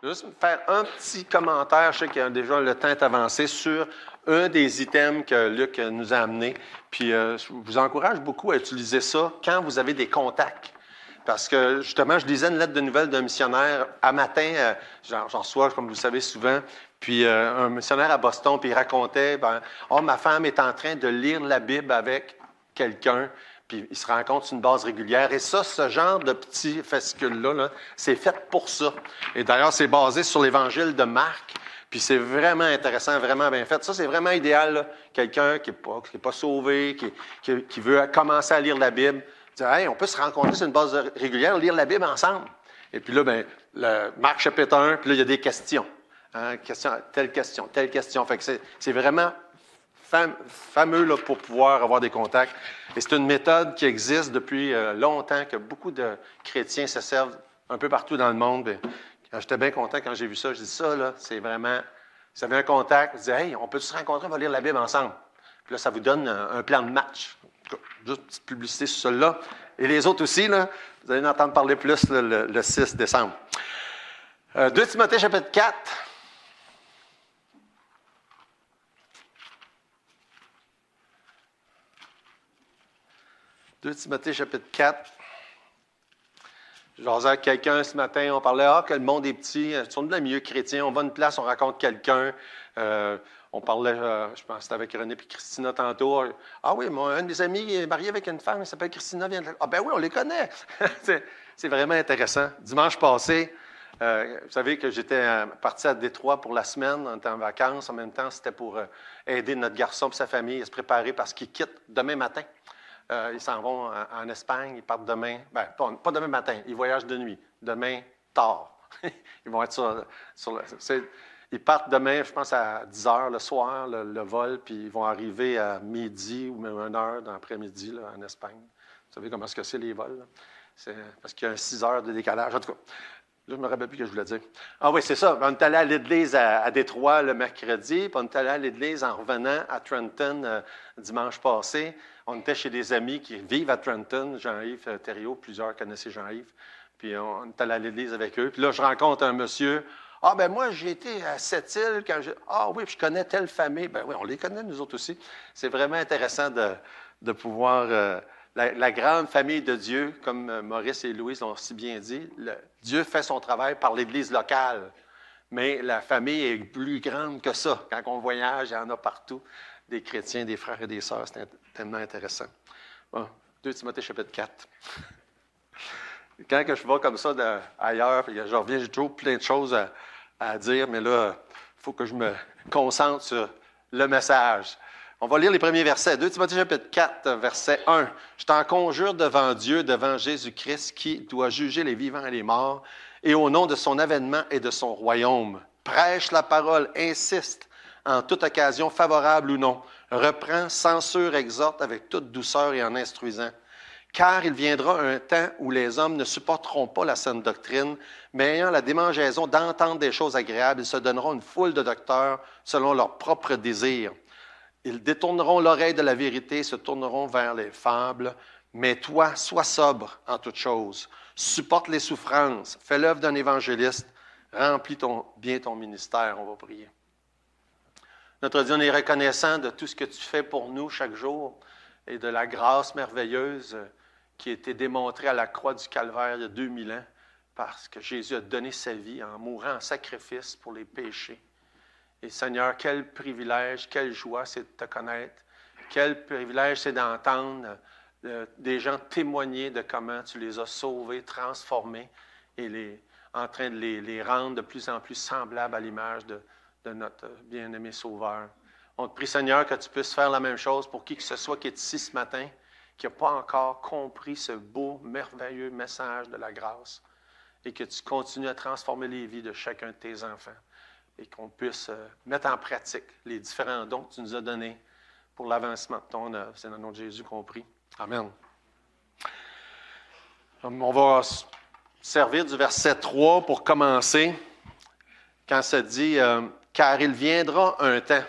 Je vais juste faire un petit commentaire, je sais que déjà le temps est avancé, sur un des items que Luc nous a amené. Puis je vous encourage beaucoup à utiliser ça quand vous avez des contacts. Parce que justement, je lisais une lettre de nouvelles d'un missionnaire. À matin, j'en reçois, comme vous le savez souvent, puis un missionnaire à Boston, puis il racontait, oh, ma femme est en train de lire la Bible avec quelqu'un. Puis il se rend compte sur une base régulière. Et ça, ce genre de petit fascicule-là, là, c'est fait pour ça. Et d'ailleurs, c'est basé sur l'Évangile de Marc. Puis c'est vraiment intéressant, vraiment bien fait. Ça, c'est vraiment idéal. Là. Quelqu'un qui n'est pas sauvé, qui veut commencer à lire la Bible. Dire, hey, on peut se rencontrer sur une base régulière, lire la Bible ensemble. Et puis là, Marc chapitre 1, puis là, il y a des questions. Hein, telle question. Fait que c'est vraiment fameux là, pour pouvoir avoir des contacts. Et c'est une méthode qui existe depuis longtemps, que beaucoup de chrétiens se servent un peu partout dans le monde. J'étais bien content quand j'ai vu ça. Je dis ça, là, c'est vraiment... Vous avez un contact, vous dites, hey, on peut se rencontrer, on va lire la Bible ensemble. Puis là, ça vous donne un plan de match. Juste une petite publicité sur celui-là. Et les autres aussi, là, vous allez en entendre parler plus là, le 6 décembre. 2 Timothée chapitre 4. 2 Timothée chapitre 4. Je jasais avec quelqu'un ce matin, on parlait que le monde est petit, on est dans le milieu chrétien, on va à une place, on rencontre quelqu'un. On parlait, je pense que c'était avec René et Christina tantôt. Ah oui, un de mes amis est marié avec une femme, elle s'appelle Christina. Ah ben oui, on les connaît. C'est vraiment intéressant. Dimanche passé, vous savez que j'étais parti à Détroit pour la semaine, on était en vacances. En même temps, c'était pour aider notre garçon et sa famille à se préparer parce qu'ils quittent demain matin. Ils s'en vont en Espagne, ils partent demain, pas demain matin, ils voyagent de nuit, demain tard. Ils vont être ils partent demain, je pense, à 10 heures le soir, le vol, puis ils vont arriver à midi ou même 1 heure d'après-midi là, en Espagne. Vous savez comment c'est les vols? C'est parce qu'il y a 6 heures de décalage. En tout cas, là, je ne me rappelle plus ce que je voulais dire. Ah oui, c'est ça. On est allé à l'église à Détroit le mercredi, puis on est allé à l'église en revenant à Trenton dimanche passé. On était chez des amis qui vivent à Trenton, Jean-Yves Thériault, plusieurs connaissaient Jean-Yves. Puis on est allé à l'église avec eux. Puis là, je rencontre un monsieur. Ah, ben moi, j'ai été à Sept-Îles quand ah oui, puis je connais telle famille. Ben oui, on les connaît, nous autres aussi. C'est vraiment intéressant de pouvoir... La grande famille de Dieu, comme Maurice et Louise l'ont si bien dit, Dieu fait son travail par l'Église locale. Mais la famille est plus grande que ça. Quand on voyage, il y en a partout. Des chrétiens, des frères et des sœurs, c'est tellement intéressant. Bon, 2 Timothée chapitre 4. Quand je vais comme ça ailleurs, je reviens, j'ai toujours plein de choses à dire, mais là, il faut que je me concentre sur le message. On va lire les premiers versets. 2 Timothée chapitre 4, verset 1. « Je t'en conjure devant Dieu, devant Jésus-Christ, qui doit juger les vivants et les morts, et au nom de son avènement et de son royaume. Prêche la parole, insiste, en toute occasion, favorable ou non. Reprend, censure, exhorte avec toute douceur et en instruisant. Car il viendra un temps où les hommes ne supporteront pas la saine doctrine, mais ayant la démangeaison d'entendre des choses agréables, ils se donneront une foule de docteurs selon leurs propres désirs. Ils détourneront l'oreille de la vérité, se tourneront vers les fables. Mais toi, sois sobre en toutes choses. Supporte les souffrances. Fais l'œuvre d'un évangéliste. Remplis bien ton ministère. On va prier. Notre Dieu, on est reconnaissant de tout ce que tu fais pour nous chaque jour et de la grâce merveilleuse qui a été démontrée à la croix du Calvaire il y a 2000 ans parce que Jésus a donné sa vie en mourant en sacrifice pour les péchés. Et Seigneur, quel privilège, quelle joie c'est de te connaître. Quel privilège c'est d'entendre des gens témoigner de comment tu les as sauvés, transformés et en train de les rendre de plus en plus semblables à l'image de notre bien-aimé Sauveur. On te prie, Seigneur, que tu puisses faire la même chose pour qui que ce soit qui est ici ce matin, qui n'a pas encore compris ce beau, merveilleux message de la grâce et que tu continues à transformer les vies de chacun de tes enfants et qu'on puisse mettre en pratique les différents dons que tu nous as donnés pour l'avancement de ton œuvre. C'est dans le nom de Jésus qu'on prie. Amen. On va servir du verset 3 pour commencer, quand ça dit « Car il viendra un temps ».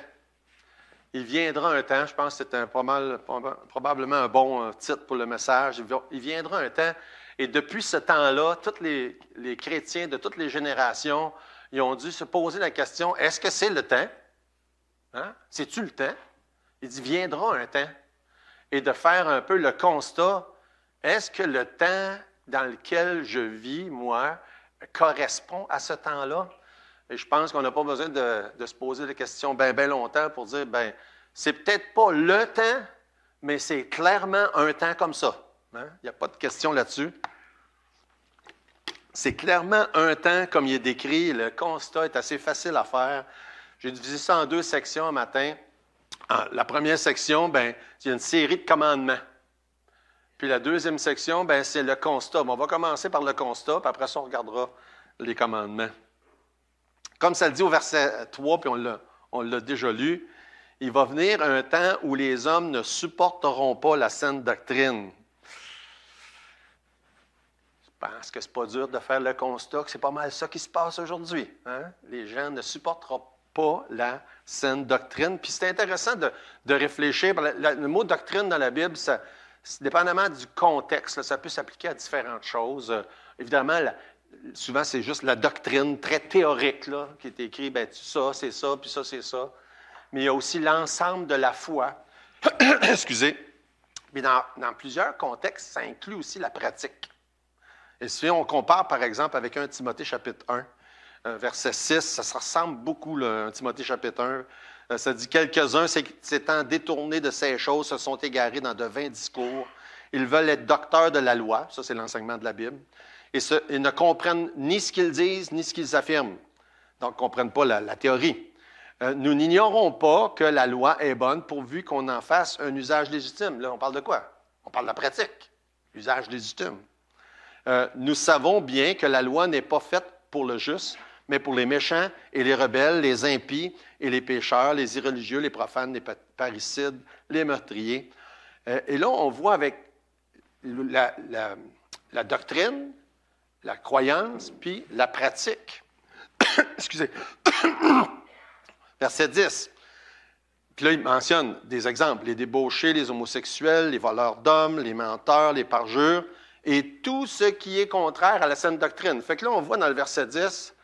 Il viendra un temps, je pense que c'est probablement un bon titre pour le message. Il viendra un temps, et depuis ce temps-là, tous les chrétiens de toutes les générations, Ils ont dû se poser la question, est-ce que c'est le temps? Hein? C'est-tu le temps? Il dit, viendra un temps. Et de faire un peu le constat, est-ce que le temps dans lequel je vis, moi, correspond à ce temps-là? Et je pense qu'on n'a pas besoin de se poser des questions bien longtemps pour dire, bien, c'est peut-être pas le temps, mais c'est clairement un temps comme ça. Hein? Il n'y a pas de question là-dessus. C'est clairement un temps comme il est décrit. Le constat est assez facile à faire. J'ai divisé ça en 2 sections un matin. La première section, bien, il y a une série de commandements. Puis la deuxième section, bien, c'est le constat. On va commencer par le constat, puis après ça, on regardera les commandements. Comme ça le dit au verset 3, puis on l'a déjà lu, il va venir un temps où les hommes ne supporteront pas la saine doctrine. Je pense que ce n'est pas dur de faire le constat que c'est pas mal ça qui se passe aujourd'hui. Hein? Les gens ne supporteront pas la saine doctrine. Puis c'est intéressant de réfléchir. Le mot doctrine dans la Bible, ça, dépendamment du contexte, là, ça peut s'appliquer à différentes choses. Évidemment, souvent, c'est juste la doctrine très théorique là, qui est écrite, bien, ça, c'est ça, puis ça, c'est ça. Mais il y a aussi l'ensemble de la foi. Excusez. Mais dans plusieurs contextes, ça inclut aussi la pratique. Et si on compare, par exemple, avec 1 Timothée chapitre 1, verset 6, ça se ressemble beaucoup, là, 1 Timothée chapitre 1. Ça dit « Quelques-uns, s'étant détournés de ces choses, se sont égarés dans de vains discours. Ils veulent être docteurs de la loi. » Ça, c'est l'enseignement de la Bible. Et ne comprennent ni ce qu'ils disent, ni ce qu'ils affirment. Donc, ne comprennent pas la théorie. Nous n'ignorons pas que la loi est bonne pourvu qu'on en fasse un usage légitime. Là, on parle de quoi? On parle de la pratique. Usage légitime. Nous savons bien que la loi n'est pas faite pour le juste, mais pour les méchants et les rebelles, les impies et les pécheurs, les irréligieux, les profanes, les parricides, les meurtriers. Et là, on voit avec la doctrine, la croyance, puis la pratique. Excusez. Verset 10. Puis là, il mentionne des exemples. Les débauchés, les homosexuels, les voleurs d'hommes, les menteurs, les parjures, et tout ce qui est contraire à la saine doctrine. Fait que là, on voit dans le verset 10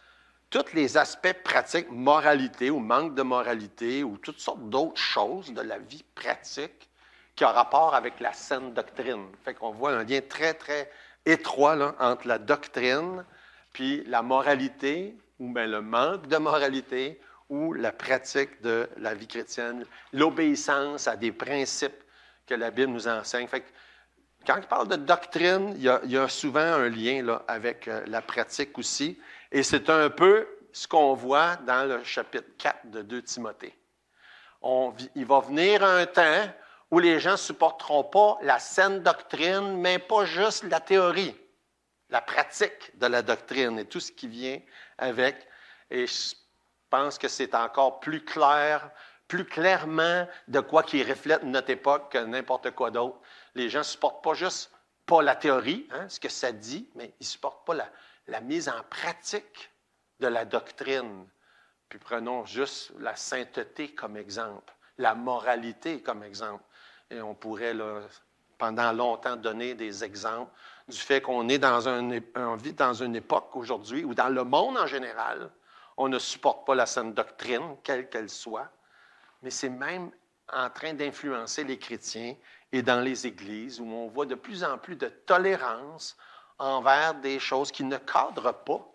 tous les aspects pratiques, moralité ou manque de moralité, ou toutes sortes d'autres choses de la vie pratique qui ont rapport avec la saine doctrine. Fait qu'on voit un lien très, très étroit là, entre la doctrine puis la moralité, ou bien le manque de moralité, ou la pratique de la vie chrétienne, l'obéissance à des principes que la Bible nous enseigne. Fait que, quand il parle de doctrine, il y a souvent un lien là, avec la pratique aussi. Et c'est un peu ce qu'on voit dans le chapitre 4 de 2 Timothée. Il va venir un temps où les gens ne supporteront pas la saine doctrine, mais pas juste la théorie, la pratique de la doctrine et tout ce qui vient avec. Et je pense que c'est encore plus clair, plus clairement de quoi qui reflète notre époque que n'importe quoi d'autre. Les gens ne supportent pas juste pas la théorie, hein, ce que ça dit, mais ils ne supportent pas la mise en pratique de la doctrine. Puis prenons juste la sainteté comme exemple, la moralité comme exemple. Et on pourrait, là, pendant longtemps, donner des exemples du fait qu'on est on vit dans une époque aujourd'hui où, dans le monde en général, on ne supporte pas la saine doctrine, quelle qu'elle soit, mais c'est même en train d'influencer les chrétiens et dans les églises où on voit de plus en plus de tolérance envers des choses qui ne cadrent pas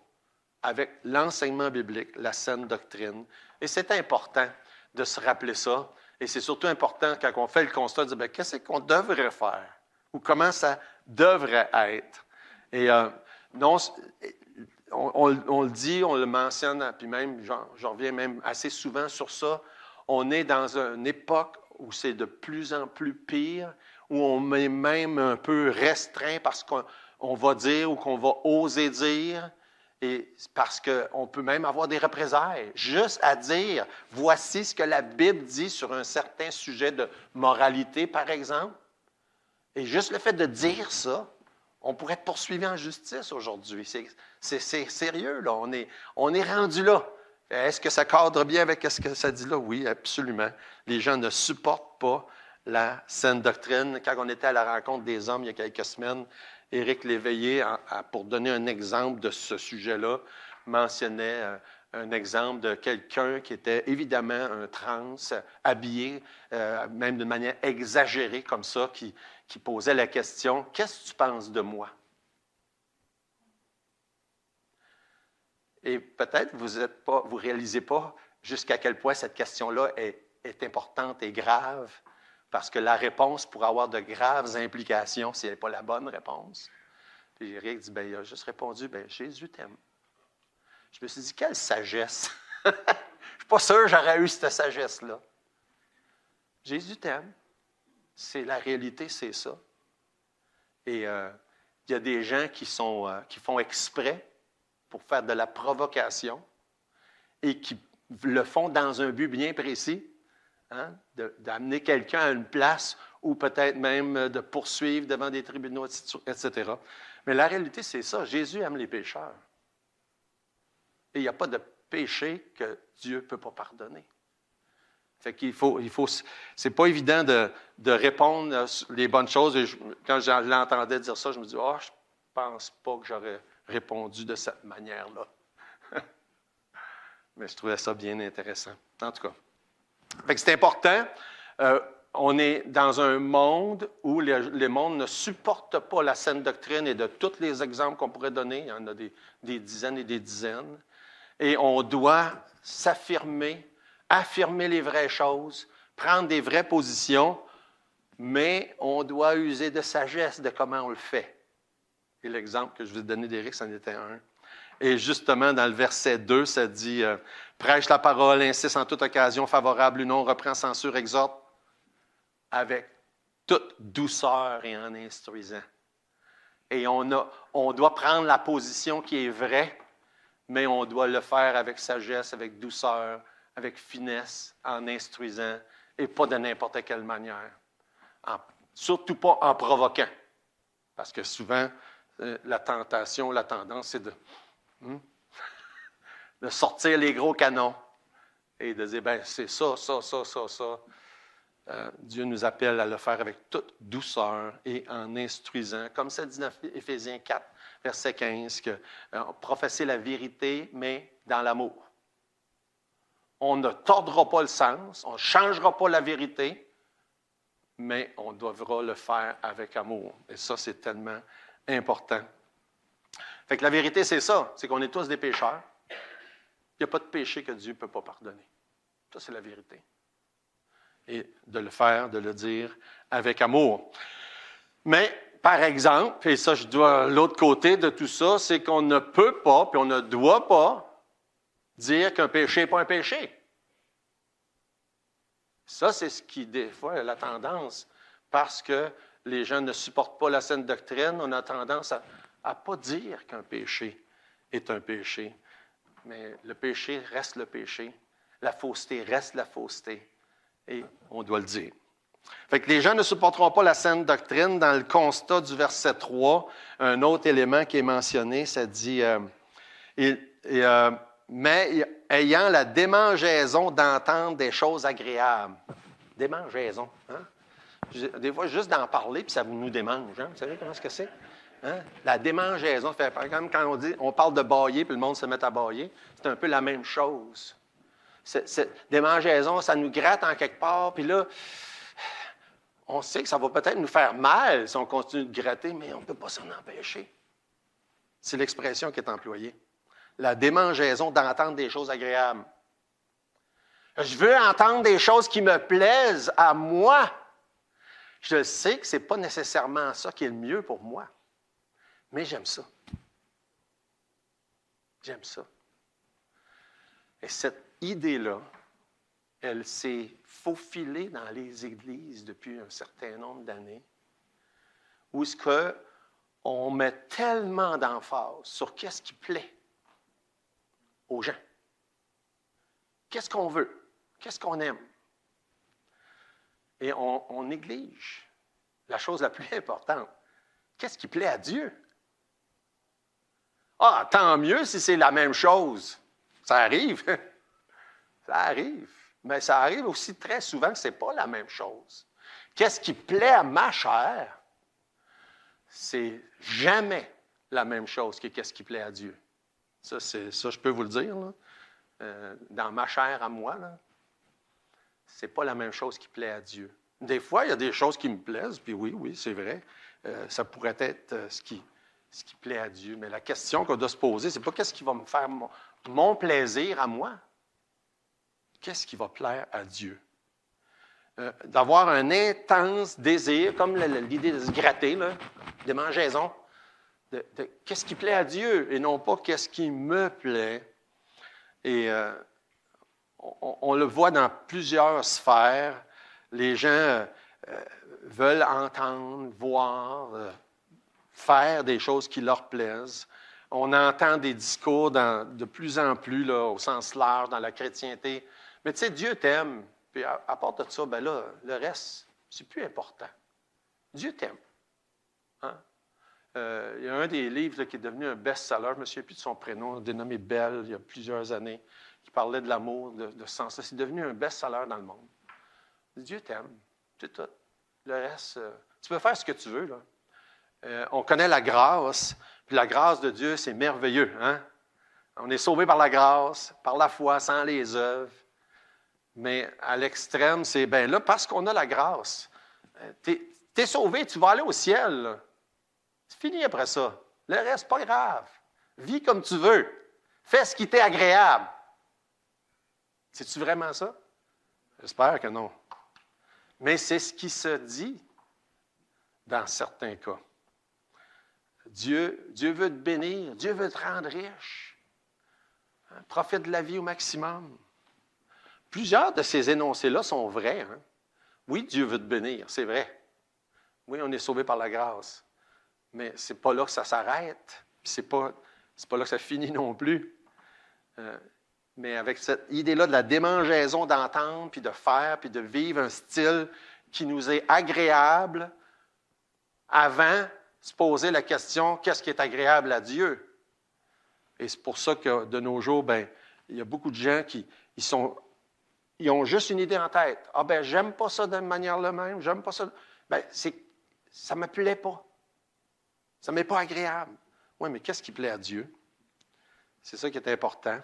avec l'enseignement biblique, la saine doctrine. Et c'est important de se rappeler ça. Et c'est surtout important quand on fait le constat de dire, bien, qu'est-ce qu'on devrait faire? Ou comment ça devrait être? Et non, on le dit, on le mentionne, puis même, j'en reviens même assez souvent sur ça, on est dans une époque où c'est de plus en plus pire, où on est même un peu restreint parce qu'on va dire ou qu'on va oser dire, et parce qu'on peut même avoir des représailles, juste à dire, voici ce que la Bible dit sur un certain sujet de moralité, par exemple. Et juste le fait de dire ça, on pourrait être poursuivi en justice aujourd'hui. C'est sérieux, là. On est rendu là. Est-ce que ça cadre bien avec ce que ça dit là? Oui, absolument. Les gens ne supportent pas la saine doctrine. Quand on était à la rencontre des hommes il y a quelques semaines, Éric Léveillé, pour donner un exemple de ce sujet-là, mentionnait un exemple de quelqu'un qui était évidemment un trans, habillé, même d'une manière exagérée comme ça, qui posait la question, « Qu'est-ce que tu penses de moi? » Et peut-être vous ne réalisez pas jusqu'à quel point cette question-là est importante et grave, parce que la réponse pourrait avoir de graves implications si elle n'est pas la bonne réponse. Puis Eric dit, il a juste répondu, Jésus t'aime. Je me suis dit, quelle sagesse! Je ne suis pas sûr que j'aurais eu cette sagesse-là. Jésus t'aime. C'est la réalité, c'est ça. Et il y a des gens qui font exprès pour faire de la provocation et qui le font dans un but bien précis, hein, d'amener quelqu'un à une place ou peut-être même de poursuivre devant des tribunaux, etc. Mais la réalité, c'est ça. Jésus aime les pécheurs. Et il n'y a pas de péché que Dieu ne peut pas pardonner. Fait qu'il c'est pas évident de répondre les bonnes choses. Et quand je l'entendais dire ça, je me dis, je ne pense pas que j'aurais répondu de cette manière-là. Mais je trouvais ça bien intéressant. En tout cas. Fait que c'est important. On est dans un monde où le monde ne supporte pas la saine doctrine et de tous les exemples qu'on pourrait donner, il y en a des dizaines et des dizaines. Et on doit s'affirmer, affirmer les vraies choses, prendre des vraies positions, mais on doit user de sagesse de comment on le fait. Et l'exemple que je vous ai donné d'Éric, c'en était un. Et justement, dans le verset 2, ça dit « Prêche la parole, insiste en toute occasion favorable ou non, reprend, censure, exhorte, avec toute douceur et en instruisant. » Et on doit prendre la position qui est vraie, mais on doit le faire avec sagesse, avec douceur, avec finesse, en instruisant, et pas de n'importe quelle manière. Surtout pas en provoquant. Parce que souvent, la tentation, la tendance, c'est de sortir les gros canons et de dire, c'est ça. Dieu nous appelle à le faire avec toute douceur et en instruisant. Comme ça dit dans Éphésiens 4, verset 15, que professer la vérité, mais dans l'amour. On ne tordra pas le sens, on ne changera pas la vérité, mais on devra le faire avec amour. Et ça, c'est tellement important. Fait que la vérité, c'est ça, c'est qu'on est tous des pécheurs. Il n'y a pas de péché que Dieu ne peut pas pardonner. Ça, c'est la vérité. Et de le faire, de le dire avec amour. Mais, par exemple, et ça, je dois l'autre côté de tout ça, c'est qu'on ne peut pas, puis on ne doit pas dire qu'un péché n'est pas un péché. Ça, c'est ce qui, des fois, est la tendance. Parce que les gens ne supportent pas la saine doctrine, on a tendance à ne pas dire qu'un péché est un péché. Mais le péché reste le péché. La fausseté reste la fausseté. Et on doit le dire. Fait que les gens ne supporteront pas la saine doctrine. Dans le constat du verset 3, un autre élément qui est mentionné, ça dit mais ayant la démangeaison d'entendre des choses agréables. Démangeaison, hein? Des fois, juste d'en parler, puis ça nous démange. Hein? Vous savez comment est-ce que c'est? Hein? La démangeaison, fait par exemple, quand on parle de bâiller, puis le monde se met à bâiller, c'est un peu la même chose. Cette démangeaison, ça nous gratte en quelque part, puis là, on sait que ça va peut-être nous faire mal si on continue de gratter, mais on ne peut pas s'en empêcher. C'est l'expression qui est employée. La démangeaison d'entendre des choses agréables. Je veux entendre des choses qui me plaisent à moi. Je sais que ce n'est pas nécessairement ça qui est le mieux pour moi, mais j'aime ça. J'aime ça. Et cette idée-là, elle s'est faufilée dans les églises depuis un certain nombre d'années, où est-ce qu'on met tellement d'emphase sur qu'est-ce qui plaît aux gens. Qu'est-ce qu'on veut? Qu'est-ce qu'on aime? Et on néglige la chose la plus importante. Qu'est-ce qui plaît à Dieu? Ah, tant mieux si c'est la même chose. Ça arrive. Ça arrive. Mais ça arrive aussi très souvent que ce n'est pas la même chose. Qu'est-ce qui plaît à ma chair? C'est jamais la même chose que qu'est-ce qui plaît à Dieu. Ça, je peux vous le dire, là. dans ma chair à moi, ce n'est pas la même chose qui plaît à Dieu. Des fois, il y a des choses qui me plaisent, puis oui, c'est vrai, ça pourrait être ce qui plaît à Dieu. Mais la question qu'on doit se poser, c'est pas qu'est-ce qui va me faire mon plaisir à moi, qu'est-ce qui va plaire à Dieu? D'avoir un intense désir, comme l'idée de se gratter, là, des mangeaisons, de qu'est-ce qui plaît à Dieu et non pas qu'est-ce qui me plaît. Et on le voit dans plusieurs sphères. Les gens veulent entendre, voir, faire des choses qui leur plaisent. On entend des discours de plus en plus, là, au sens large, dans la chrétienté. Mais tu sais, Dieu t'aime. Puis à part de ça, ben là, le reste, c'est plus important. Dieu t'aime. Hein? Il y a un des livres là, qui est devenu un best-seller, je ne me souviens plus de son prénom, dénommé Belle, il y a plusieurs années, qui parlait de l'amour, de ce sens-là. C'est devenu un best-seller dans le monde. Dieu t'aime, c'est tout. Le reste, tu peux faire ce que tu veux. Là. On connaît la grâce, puis la grâce de Dieu, c'est merveilleux. Hein? On est sauvé par la grâce, par la foi, sans les œuvres. Mais à l'extrême, c'est, bien là, parce qu'on a la grâce, t'es sauvé, tu vas aller au ciel. Là. C'est fini après ça. Le reste, pas grave. Vis comme tu veux. Fais ce qui t'est agréable. C'est-tu vraiment ça? J'espère que non. Mais c'est ce qui se dit dans certains cas. Dieu veut te bénir. Dieu veut te rendre riche. Hein? Profite de la vie au maximum. Plusieurs de ces énoncés-là sont vrais. Hein? Oui, Dieu veut te bénir, c'est vrai. Oui, on est sauvé par la grâce. Mais ce n'est pas là que ça s'arrête. Ce n'est pas là que ça finit non plus. Mais avec cette idée-là de la démangeaison d'entendre, puis de faire, puis de vivre un style qui nous est agréable, avant se poser la question, qu'est-ce qui est agréable à Dieu? Et c'est pour ça que de nos jours, bien, il y a beaucoup de gens qui ils ont juste une idée en tête. Ah ben, j'aime pas ça de manière la même, j'aime pas ça. Bien, ça ne me plaît pas. Ça ne m'est pas agréable. Oui, mais qu'est-ce qui plaît à Dieu? C'est ça qui est important.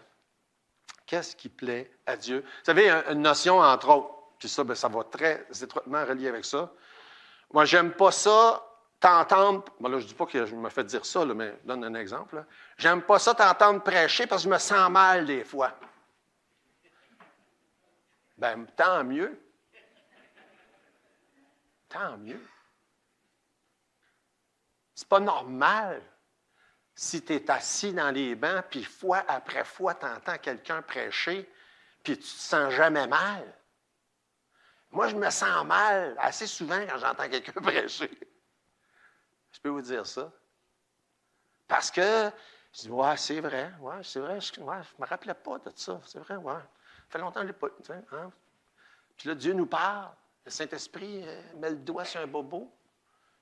Qu'est-ce qui plaît à Dieu? Vous savez, une notion, entre autres, puis ça, bien, ça va très étroitement relier avec ça. Moi, j'aime pas ça, t'entendre. Bon, là, je ne dis pas que je me fais dire ça, là, mais je donne un exemple. Là. J'aime pas ça, t'entendre prêcher parce que je me sens mal des fois. Bien, tant mieux. Tant mieux. C'est pas normal si tu es assis dans les bancs, puis fois après fois, tu entends quelqu'un prêcher, puis tu ne te sens jamais mal. Moi, je me sens mal assez souvent quand j'entends quelqu'un prêcher. Je peux vous dire ça. Parce que je dis, ouais, c'est vrai, je ne me rappelais pas de ça, c'est vrai, ouais. Ça fait longtemps que je l'ai pas. Hein? Puis là, Dieu nous parle, le Saint-Esprit met le doigt sur un bobo,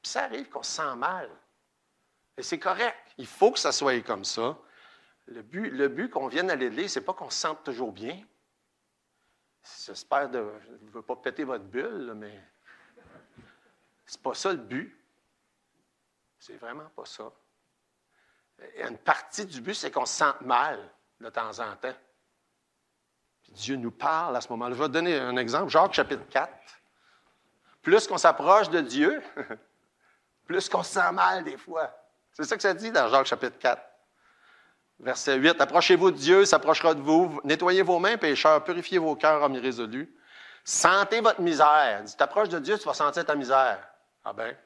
puis ça arrive qu'on se sent mal. Et c'est correct. Il faut que ça soit comme ça. Le but qu'on vienne à l'Église, ce n'est pas qu'on se sente toujours bien. J'espère je ne veux pas péter votre bulle, là, mais c'est pas ça le but. C'est vraiment pas ça. Et une partie du but, c'est qu'on se sente mal de temps en temps. Puis Dieu nous parle à ce moment-là. Je vais te donner un exemple. Jacques chapitre 4. Plus qu'on s'approche de Dieu, plus qu'on se sent mal des fois. C'est ça que ça dit dans Jacques chapitre 4. Verset 8. « Approchez-vous de Dieu, il s'approchera de vous. Nettoyez vos mains, pécheurs, purifiez vos cœurs, hommes irrésolus. Sentez votre misère. » Tu t'approches de Dieu, tu vas sentir ta misère. Ah ben.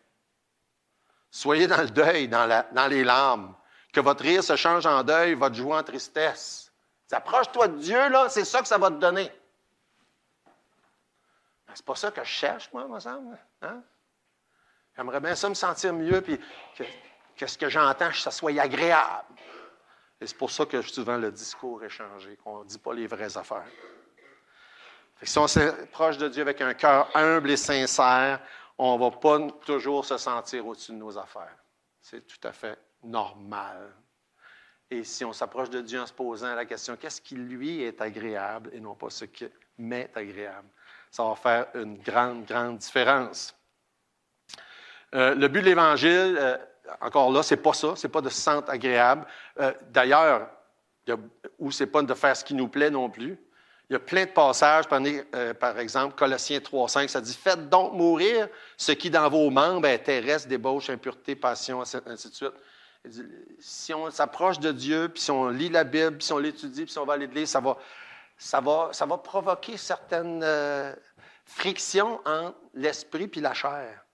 Soyez dans le deuil, dans les larmes. Que votre rire se change en deuil, votre joie en tristesse. Approche-toi de Dieu, là, c'est ça que ça va te donner. Ben, c'est pas ça que je cherche, moi, me semble. Hein? J'aimerais bien ça me sentir mieux, puis que ce que j'entends, ça soit agréable. Et c'est pour ça que souvent le discours est changé, qu'on ne dit pas les vraies affaires. Fait que si on s'approche de Dieu avec un cœur humble et sincère, on ne va pas toujours se sentir au-dessus de nos affaires. C'est tout à fait normal. Et si on s'approche de Dieu en se posant la question, qu'est-ce qui lui est agréable et non pas ce qui m'est agréable, ça va faire une grande, grande différence. Le but de l'Évangile, encore là, c'est pas ça, c'est pas de se sentir agréable. D'ailleurs, Ou ce n'est pas de faire ce qui nous plaît non plus. Il y a plein de passages, par exemple, Colossiens 3,5, ça dit « Faites donc mourir ce qui dans vos membres est terrestre, débauche, impureté, passion, ainsi de suite. » Si on s'approche de Dieu, puis si on lit la Bible, puis si on l'étudie, puis si on va à l'Église, ça va provoquer certaines frictions entre l'esprit et la chair.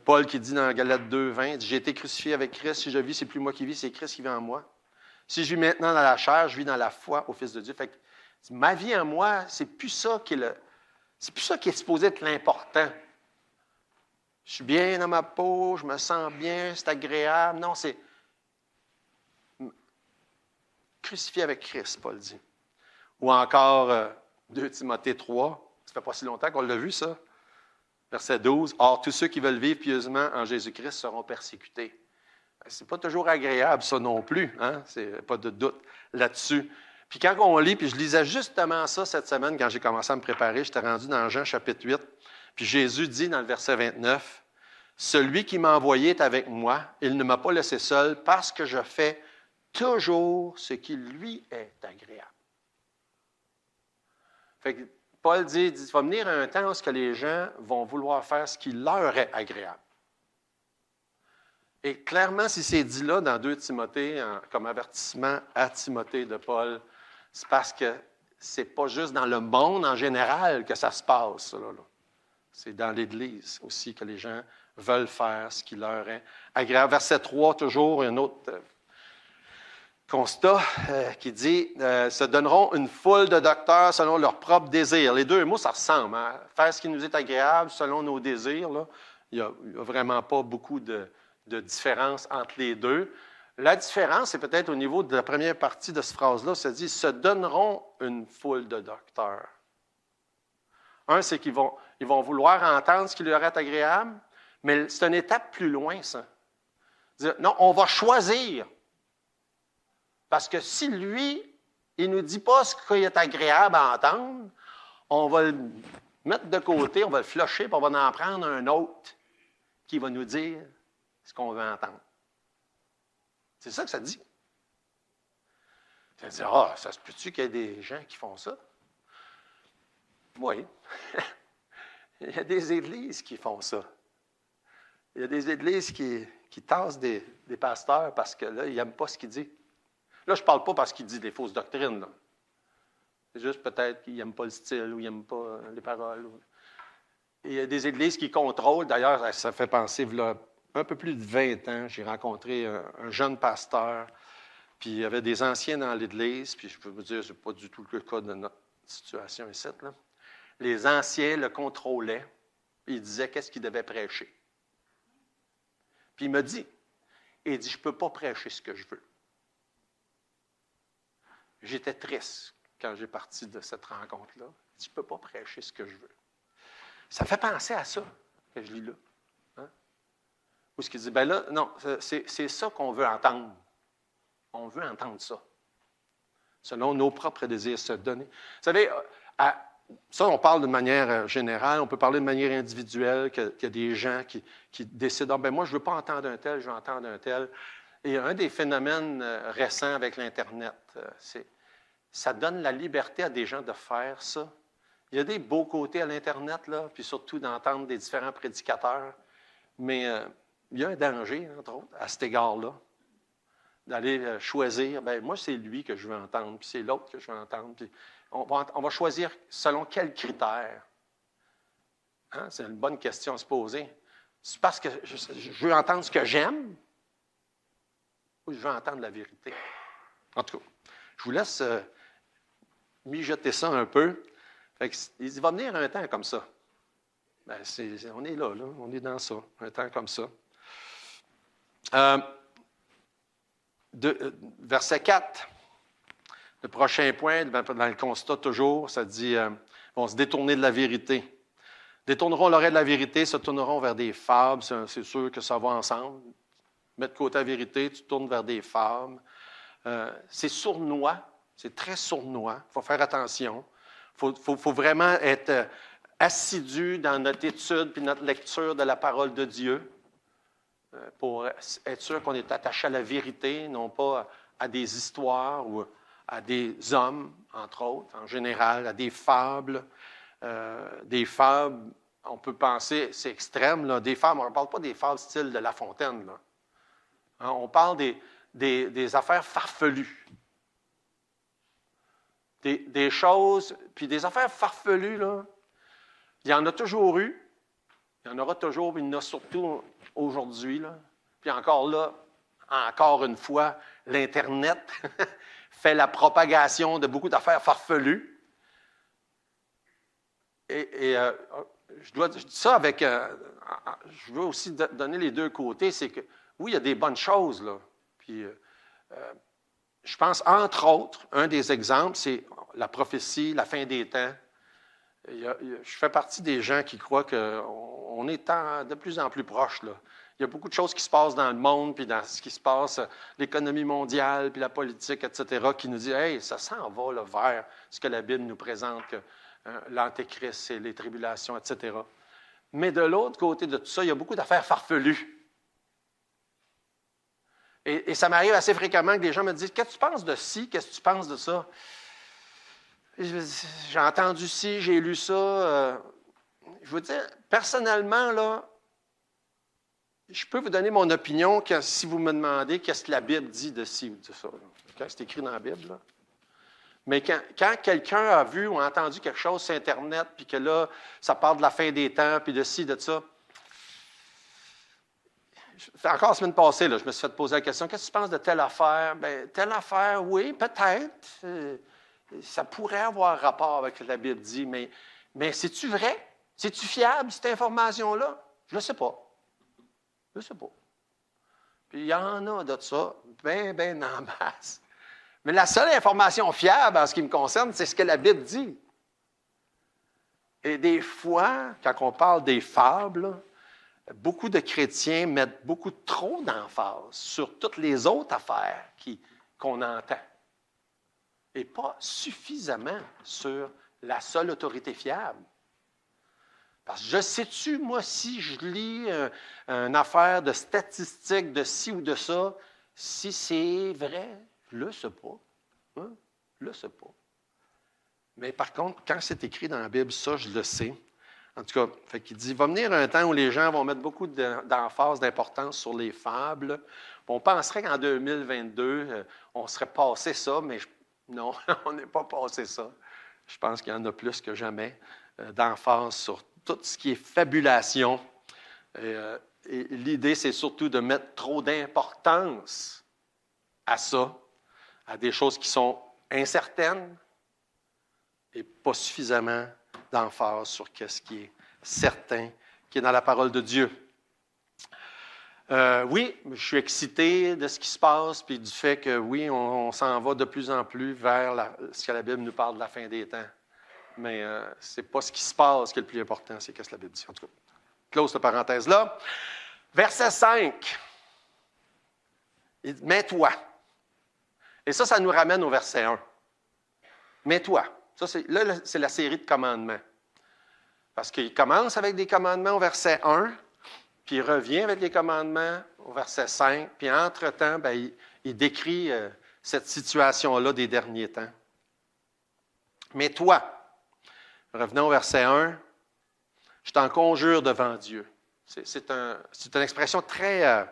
Paul qui dit dans Galates 2,20, « J'ai été crucifié avec Christ, si je vis, c'est plus moi qui vis, c'est Christ qui vit en moi. Si je vis maintenant dans la chair, je vis dans la foi au Fils de Dieu. » Fait que ma vie en moi, c'est plus ça qui est supposé être l'important. Je suis bien dans ma peau, je me sens bien, c'est agréable. Non, c'est crucifié avec Christ, Paul dit. Ou encore 2 Timothée 3, ça fait pas si longtemps qu'on l'a vu, ça. Verset 12, « Or, tous ceux qui veulent vivre pieusement en Jésus-Christ seront persécutés. » C'est pas toujours agréable, ça non plus. Hein? C'est pas de doute là-dessus. Puis quand on lit, puis je lisais justement ça cette semaine quand j'ai commencé à me préparer, j'étais rendu dans Jean chapitre 8, puis Jésus dit dans le verset 29, « Celui qui m'a envoyé est avec moi, il ne m'a pas laissé seul parce que je fais toujours ce qui lui est agréable. » Fait que Paul dit, il va venir un temps où les gens vont vouloir faire ce qui leur est agréable. Et clairement, si c'est dit là dans 2 Timothée, comme avertissement à Timothée de Paul, c'est parce que ce n'est pas juste dans le monde en général que ça se passe. Là. C'est dans l'Église aussi que les gens veulent faire ce qui leur est agréable. Verset 3, toujours, un autre constat qui dit « se donneront une foule de docteurs selon leurs propres désirs. » Les deux mots, ça ressemble. Hein? Faire ce qui nous est agréable selon nos désirs. Là. Il n'y a vraiment pas beaucoup de différence entre les deux. La différence, c'est peut-être au niveau de la première partie de cette phrase-là, ça dit « se donneront une foule de docteurs ». Un, c'est qu'ils vont vouloir entendre ce qui leur est agréable, mais c'est une étape plus loin, ça. Dire, non, on va choisir. Parce que si lui, il ne nous dit pas ce qui est agréable à entendre, on va le mettre de côté, on va le flusher, puis on va en prendre un autre qui va nous dire ce qu'on veut entendre. C'est ça que ça dit. Ça dit, ça se peut-tu qu'il y ait des gens qui font ça? Oui. Il y a des églises qui font ça. Il y a des églises qui tassent des pasteurs parce que là, ils n'aiment pas ce qu'il dit. Là, je ne parle pas parce qu'il dit des fausses doctrines. Là. C'est juste peut-être qu'ils n'aiment pas le style ou ils n'aiment pas les paroles. Et il y a des églises qui contrôlent. D'ailleurs, ça fait penser, il y a un peu plus de 20 ans, j'ai rencontré un jeune pasteur, puis il y avait des anciens dans l'église, puis je peux vous dire, ce n'est pas du tout le cas de notre situation ici. Là. Les anciens le contrôlaient, puis ils disaient qu'est-ce qu'il devait prêcher. Puis il m'a dit, je ne peux pas prêcher ce que je veux. J'étais triste quand j'ai parti de cette rencontre-là. Je ne peux pas prêcher ce que je veux. Ça fait penser à ça que je lis là. Hein? Où ce qu'il dit, là, non, c'est ça qu'on veut entendre. On veut entendre ça. Selon nos propres désirs, se donner. Vous savez, ça, on parle de manière générale, on peut parler de manière individuelle, qu'il y a des gens qui décident, moi, je ne veux pas entendre un tel, je veux entendre un tel. Et un des phénomènes récents avec l'Internet, ça donne la liberté à des gens de faire ça. Il y a des beaux côtés à l'Internet, là, puis surtout d'entendre des différents prédicateurs, mais il y a un danger, entre autres, à cet égard-là, d'aller choisir, moi, c'est lui que je veux entendre, puis c'est l'autre que je veux entendre, puis on va choisir selon quels critères. Hein? C'est une bonne question à se poser. C'est parce que je veux entendre ce que j'aime ou je veux entendre la vérité? En tout cas, je vous laisse mijoter ça un peu. Fait que, il va venir un temps comme ça. On est là, on est dans ça, un temps comme ça. Verset 4, le prochain point, dans le constat toujours, ça dit vont se détourner de la vérité. Détourneront l'oreille de la vérité, se tourneront vers des fables, c'est sûr que ça va ensemble. Mettre de côté la vérité, tu tournes vers des fables. C'est sournois, c'est très sournois, il faut faire attention. Il faut vraiment être assidu dans notre étude et notre lecture de la parole de Dieu pour être sûr qu'on est attaché à la vérité, non pas à des histoires ou à des hommes, entre autres, en général, à des fables. Des fables, on peut penser, c'est extrême, là, des fables, on ne parle pas des fables style de La Fontaine. Là. Hein, on parle des affaires farfelues. Des choses, puis des affaires farfelues, là, il y en a toujours eu, il y en aura toujours, mais il y en a surtout aujourd'hui. Là. Puis encore là, encore une fois, l'Internet fait la propagation de beaucoup d'affaires farfelues. Je dis ça avec... je veux aussi donner les deux côtés. C'est que, oui, il y a des bonnes choses, là. Puis, je pense, entre autres, un des exemples, c'est la prophétie, la fin des temps. Je fais partie des gens qui croient qu'on est de plus en plus proche, là. Il y a beaucoup de choses qui se passent dans le monde, puis dans ce qui se passe, l'économie mondiale, puis la politique, etc., qui nous dit « Hey, ça s'en va là, vers ce que la Bible nous présente, que l'Antéchrist et les tribulations, etc. » Mais de l'autre côté de tout ça, il y a beaucoup d'affaires farfelues. Et ça m'arrive assez fréquemment que des gens me disent « Qu'est-ce que tu penses de ci? Qu'est-ce que tu penses de ça? » J'ai entendu ci, j'ai lu ça. Je veux dire, personnellement, là, je peux vous donner mon opinion si vous me demandez qu'est-ce que la Bible dit de ci ou de ça. Quand c'est écrit dans la Bible, là. Mais quand quelqu'un a vu ou a entendu quelque chose sur Internet, puis que là, ça parle de la fin des temps, puis de ci, de ça. Encore la semaine passée, là, je me suis fait poser la question, qu'est-ce que tu penses de telle affaire? Bien, telle affaire, oui, peut-être. Ça pourrait avoir rapport avec ce que la Bible dit, mais c'est-tu vrai? C'est-tu fiable, cette information-là? Je ne le sais pas. Je ne sais pas. Puis il y en a de ça, ben en masse. Mais la seule information fiable en ce qui me concerne, c'est ce que la Bible dit. Et des fois, quand on parle des fables, beaucoup de chrétiens mettent beaucoup trop d'emphase sur toutes les autres affaires qu'on entend. Et pas suffisamment sur la seule autorité fiable. Parce que je sais-tu, moi, si je lis une affaire de statistiques de ci ou de ça, si c'est vrai, je ne le sais pas. Hein? Je ne le sais pas. Mais par contre, quand c'est écrit dans la Bible, ça, je le sais. En tout cas, il dit, il va venir un temps où les gens vont mettre beaucoup d'emphase, d'importance sur les fables. On penserait qu'en 2022, on serait passé ça, mais non, on n'est pas passé ça. Je pense qu'il y en a plus que jamais d'emphase sur tout ce qui est fabulation. Et l'idée, c'est surtout de mettre trop d'importance à ça, à des choses qui sont incertaines et pas suffisamment d'emphase sur ce qui est certain, qui est dans la parole de Dieu. Oui, je suis excité de ce qui se passe, puis du fait que, oui, on s'en va de plus en plus vers ce que la Bible nous parle de la fin des temps. Mais ce n'est pas ce qui se passe qui est le plus important, c'est ce que la Bible dit. En tout cas, close cette parenthèse-là. Verset 5. Il dit, mets-toi. Et ça nous ramène au verset 1. Mets-toi. Ça, c'est la série de commandements. Parce qu'il commence avec des commandements au verset 1, puis il revient avec les commandements au verset 5, puis entre-temps, il décrit cette situation-là des derniers temps. Mais toi, revenons au verset 1, je t'en conjure devant Dieu. C'est une expression très,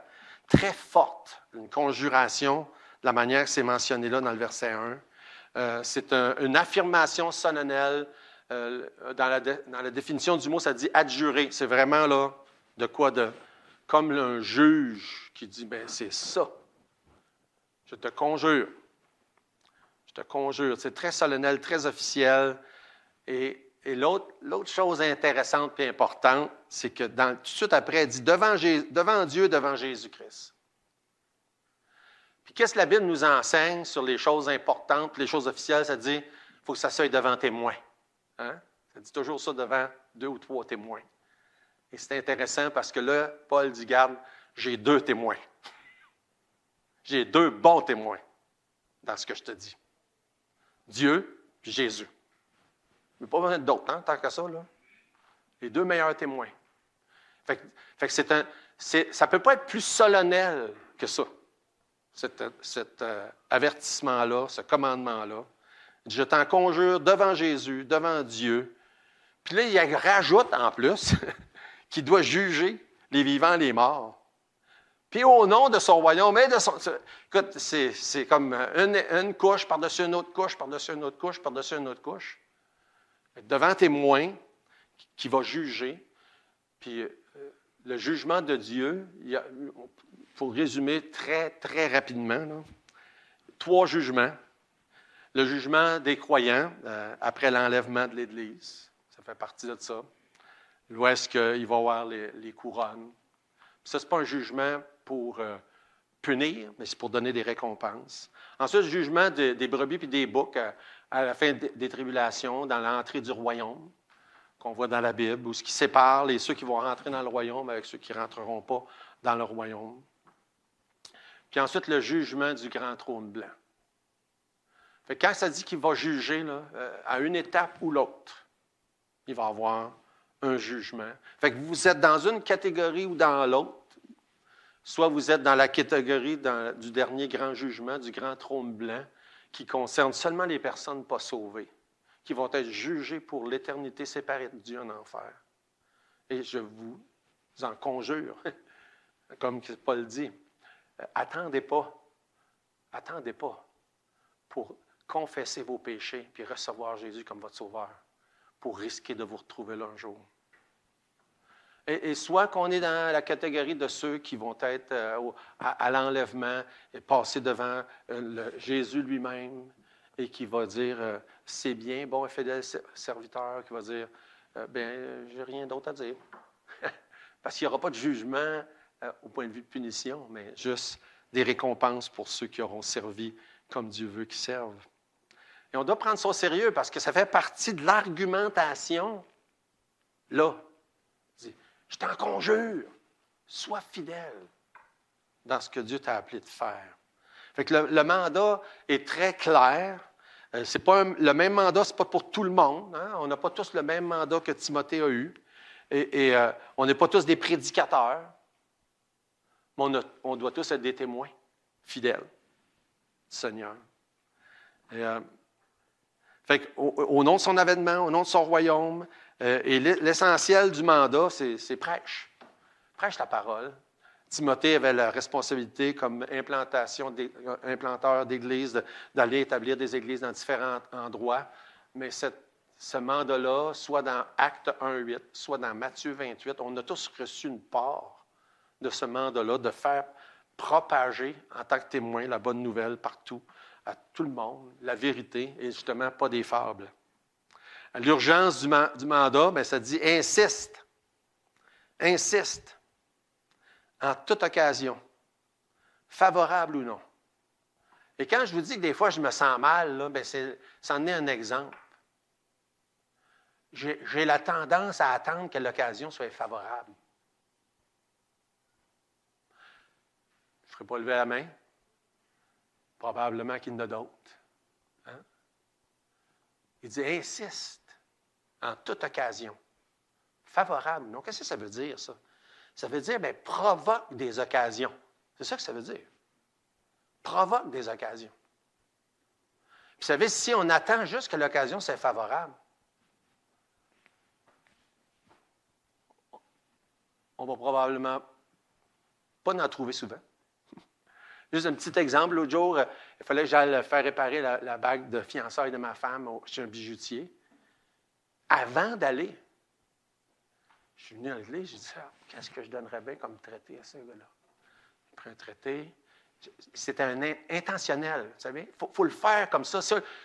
très forte, une conjuration, de la manière que c'est mentionné là dans le verset 1. C'est une affirmation solennelle. Dans la définition du mot, ça dit adjurer. C'est vraiment là de quoi comme un juge qui dit, c'est ça. Je te conjure. Je te conjure. C'est très solennel, très officiel. Et l'autre chose intéressante et importante, c'est que tout de suite après, il dit devant Dieu, devant Jésus-Christ. Puis qu'est-ce que la Bible nous enseigne sur les choses importantes, les choses officielles? Ça dit, il faut que ça soit devant témoin. Hein? Ça dit toujours ça devant 2 ou 3 témoins. Et c'est intéressant parce que là, Paul dit, garde, j'ai 2 témoins. J'ai 2 bons témoins dans ce que je te dis. Dieu et Jésus. Mais pas besoin d'autres, hein, tant que ça, là. Les 2 meilleurs témoins. Fait que ça ne peut pas être plus solennel que ça. cet avertissement-là, ce commandement-là. Il dit, je t'en conjure devant Jésus, devant Dieu. Puis là, il rajoute en plus qu'il doit juger les vivants et les morts. Puis au nom de son royaume, écoute, c'est comme une couche par-dessus une autre couche, par-dessus une autre couche, par-dessus une autre couche. Devant témoin qui va juger. Puis le jugement de Dieu, pour résumer très, très rapidement, là, 3 jugements. Le jugement des croyants après l'enlèvement de l'Église, ça fait partie de ça. Où est-ce qu'il va y avoir les couronnes. Ça, ce n'est pas un jugement pour punir, mais c'est pour donner des récompenses. Ensuite, le jugement des brebis et des boucs à la fin des tribulations, dans l'entrée du royaume, qu'on voit dans la Bible, où ce qui sépare ceux qui vont rentrer dans le royaume avec ceux qui ne rentreront pas dans le royaume. Puis ensuite, le jugement du grand trône blanc. Fait que quand ça dit qu'il va juger là, à une étape ou l'autre, il va y avoir un jugement. Fait que vous êtes dans une catégorie ou dans l'autre. Soit vous êtes dans la catégorie du dernier grand jugement, du grand trône blanc, qui concerne seulement les personnes pas sauvées, qui vont être jugées pour l'éternité séparées de Dieu en enfer. Et je vous en conjure, comme Paul dit, attendez pas pour confesser vos péchés puis recevoir Jésus comme votre sauveur, pour risquer de vous retrouver là un jour. Et soit qu'on est dans la catégorie de ceux qui vont être à l'enlèvement et passer devant Jésus lui-même et qui va dire c'est bien, bon et fidèle serviteur, qui va dire bien, j'ai rien d'autre à dire. Parce qu'il n'y aura pas de jugement au point de vue de punition, mais juste des récompenses pour ceux qui auront servi comme Dieu veut qu'ils servent. Et on doit prendre ça au sérieux parce que ça fait partie de l'argumentation là. Je t'en conjure, sois fidèle dans ce que Dieu t'a appelé de faire. Fait que le mandat est très clair. C'est pas le même mandat, ce n'est pas pour tout le monde. Hein? On n'a pas tous le même mandat que Timothée a eu. Et on n'est pas tous des prédicateurs. Mais on doit tous être des témoins fidèles du Seigneur. Fait qu'au nom de son avènement, au nom de son royaume, et l'essentiel du mandat, c'est prêche. Prêche la parole. Timothée avait la responsabilité comme implanteur d'églises, d'aller établir des églises dans différents endroits. Mais ce mandat-là, soit dans Actes 1.8, soit dans Matthieu 28, on a tous reçu une part de ce mandat-là, de faire propager en tant que témoin la bonne nouvelle partout, à tout le monde, la vérité, et justement pas des fables. L'urgence du mandat, bien, ça dit insiste. Insiste. En toute occasion. Favorable ou non. Et quand je vous dis que des fois je me sens mal, là, bien, c'en est un exemple. J'ai la tendance à attendre que l'occasion soit favorable. Je ne ferai pas lever la main. Probablement qu'il y en a d'autres. Hein? Il dit insiste. En toute occasion. Favorable, non? Qu'est-ce que ça veut dire, ça? Ça veut dire, bien, provoque des occasions. C'est ça que ça veut dire. Provoque des occasions. Puis, vous savez, si on attend juste que l'occasion soit favorable, on va probablement pas en trouver souvent. Juste un petit exemple. L'autre jour, il fallait que j'aille faire réparer la bague de fiançailles de ma femme chez un bijoutier. Avant d'aller, je suis venu à l'église, j'ai dit, qu'est-ce que je donnerais bien comme traité à ce gars-là? J'ai pris un traité. C'était intentionnel, vous savez. Il faut le faire comme ça.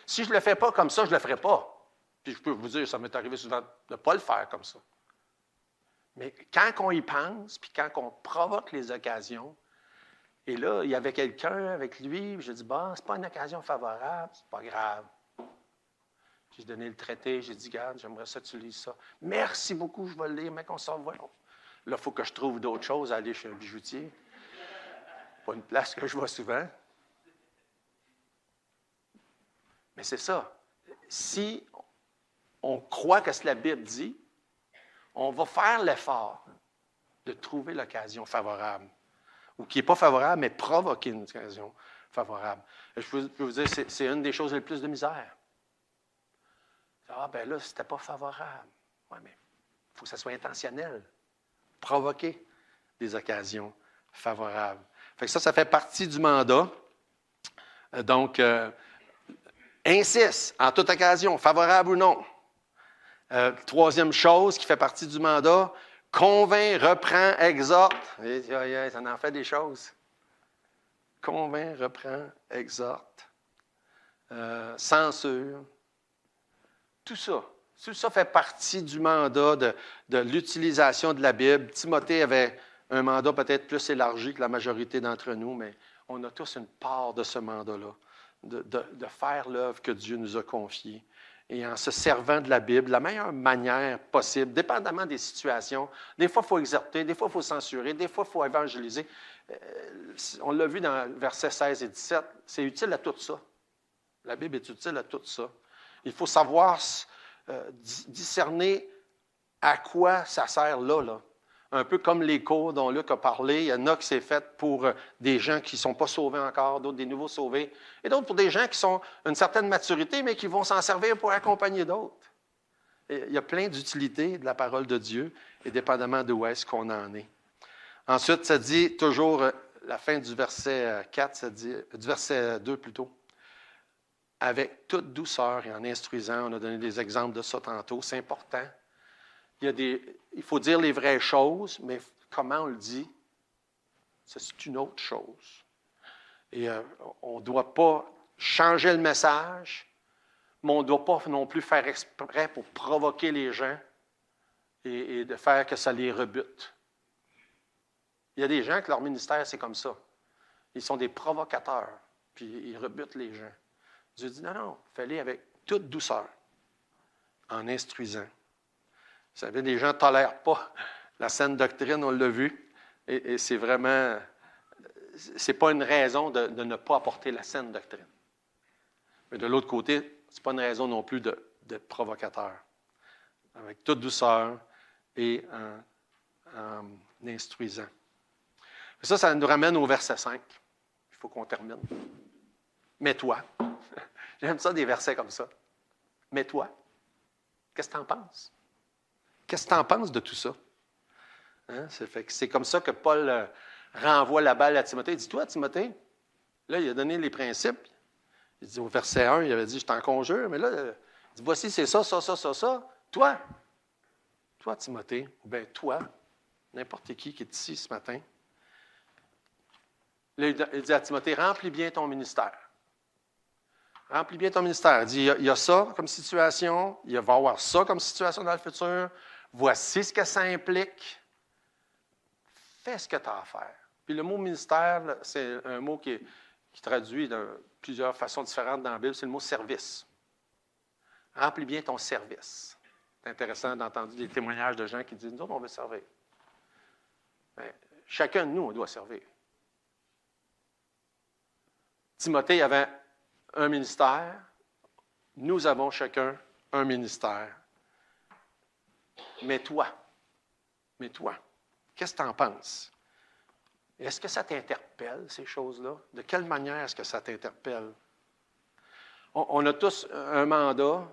Si je ne le fais pas comme ça, je ne le ferai pas. Puis je peux vous dire, ça m'est arrivé souvent de ne pas le faire comme ça. Mais quand on y pense, puis quand on provoque les occasions, et là, il y avait quelqu'un avec lui, j'ai dit, bon, c'est pas une occasion favorable, c'est pas grave. J'ai donné le traité, j'ai dit, regarde, j'aimerais ça que tu lises ça. Merci beaucoup, je vais le lire, mais qu'on s'en va. Là, il faut que je trouve d'autres choses à aller chez un bijoutier. Pas une place que je vois souvent. Mais c'est ça. Si on croit que ce que la Bible dit, on va faire l'effort de trouver l'occasion favorable. ou qui n'est pas favorable, mais provoquer une occasion favorable. Je peux vous dire, c'est une des choses les plus de misère. Ah, ben là, c'était pas favorable. Oui, mais il faut que ça soit intentionnel. Provoquer des occasions favorables. Fait que ça fait partie du mandat. Donc, insiste en toute occasion, favorable ou non. Troisième chose qui fait partie du mandat, convainc, reprend, exhorte. Ça en fait des choses. Convainc, reprend, exhorte, censure. Tout ça fait partie du mandat de l'utilisation de la Bible. Timothée avait un mandat peut-être plus élargi que la majorité d'entre nous, mais on a tous une part de ce mandat-là, de faire l'œuvre que Dieu nous a confiée. Et en se servant de la Bible, de la meilleure manière possible, dépendamment des situations. Des fois, il faut exhorter, des fois, il faut censurer, des fois, il faut évangéliser. On l'a vu dans versets 16 et 17, c'est utile à tout ça. La Bible est utile à tout ça. Il faut savoir discerner à quoi ça sert là. Un peu comme les cours dont Luc a parlé, il y en a qui c'est fait pour des gens qui ne sont pas sauvés encore, d'autres des nouveaux sauvés, et d'autres pour des gens qui sont une certaine maturité, mais qui vont s'en servir pour accompagner d'autres. Il y a plein d'utilités de la parole de Dieu, et dépendamment d'où est-ce qu'on en est. Ensuite, ça dit toujours, la fin du verset 4, ça dit, du verset 2 plutôt, avec toute douceur et en instruisant, on a donné des exemples de ça tantôt, c'est important. Il faut dire les vraies choses, mais comment on le dit, c'est une autre chose. Et on ne doit pas changer le message, mais on ne doit pas non plus faire exprès pour provoquer les gens et de faire que ça les rebute. Il y a des gens que leur ministère, c'est comme ça. Ils sont des provocateurs, puis ils rebutent les gens. Dieu dit, non, fais-les avec toute douceur, en instruisant. Vous savez, les gens ne tolèrent pas la saine doctrine, on l'a vu, et c'est vraiment, c'est pas une raison de ne pas apporter la saine doctrine. Mais de l'autre côté, ce n'est pas une raison non plus d'être provocateur. Avec toute douceur et en instruisant. Ça nous ramène au verset 5. Il faut qu'on termine. Mais toi, j'aime ça des versets comme ça. Mais toi, qu'est-ce que tu en penses? Qu'est-ce que tu en penses de tout ça? Hein? C'est comme ça que Paul renvoie la balle à Timothée. Il dit, toi, Timothée, là, il a donné les principes. Il dit, au verset 1, il avait dit, je t'en conjure, mais là, il dit, voici, c'est ça. Toi, Timothée, ou bien toi, n'importe qui est ici ce matin, là, il dit à Timothée, remplis bien ton ministère. Remplis bien ton ministère. Il dit, il y a ça comme situation, il va y avoir ça comme situation dans le futur. Voici ce que ça implique. Fais ce que tu as à faire. Puis le mot ministère, c'est un mot qui traduit de plusieurs façons différentes dans la Bible, c'est le mot service. Remplis bien ton service. C'est intéressant d'entendre des témoignages de gens qui disent, nous autres, on veut servir. Bien, chacun de nous, on doit servir. Timothée avait un ministère. Nous avons chacun un ministère. Mais toi, qu'est-ce que tu en penses? Est-ce que ça t'interpelle, ces choses-là? De quelle manière est-ce que ça t'interpelle? On a tous un mandat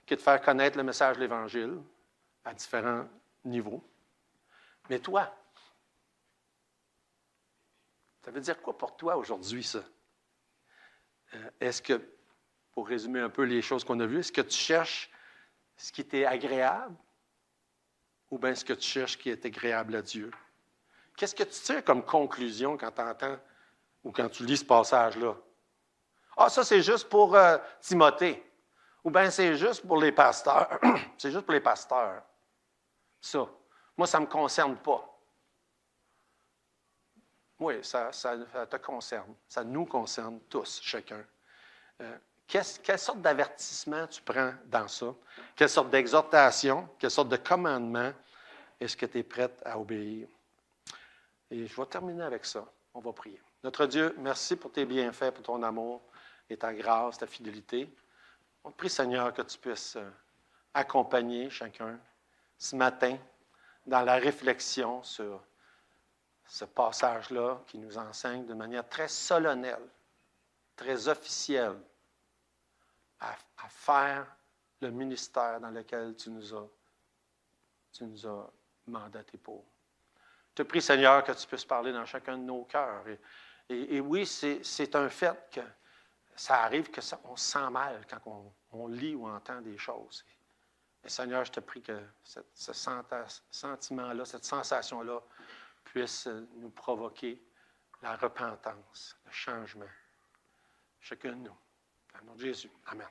qui est de faire connaître le message de l'Évangile à différents niveaux. Mais toi, ça veut dire quoi pour toi aujourd'hui, ça? Est-ce que, pour résumer un peu les choses qu'on a vues, est-ce que tu cherches ce qui t'est agréable? Ou bien est-ce que tu cherches ce qui est agréable à Dieu? Qu'est-ce que tu tires comme conclusion quand tu entends ou quand tu lis ce passage-là? Ah, ça, c'est juste pour Timothée. Ou bien c'est juste pour les pasteurs. C'est juste pour les pasteurs. Ça. Moi, ça ne me concerne pas. Oui, ça te concerne. Ça nous concerne tous, chacun. Quelle sorte d'avertissement tu prends dans ça? Quelle sorte d'exhortation? Quelle sorte de commandement est-ce que tu es prête à obéir? Et je vais terminer avec ça. On va prier. Notre Dieu, merci pour tes bienfaits, pour ton amour et ta grâce, ta fidélité. On te prie, Seigneur, que tu puisses accompagner chacun ce matin dans la réflexion sur ce passage-là qui nous enseigne de manière très solennelle, très officielle, à faire le ministère dans lequel tu nous as mandatés pour. Je te prie, Seigneur, que tu puisses parler dans chacun de nos cœurs. Et oui, c'est un fait que ça arrive qu'on se sent mal quand on lit ou entend des choses. Et Seigneur, je te prie que ce sentiment-là, cette sensation-là puisse nous provoquer la repentance, le changement. Chacun de nous. Dans le nom de Jésus. Amen.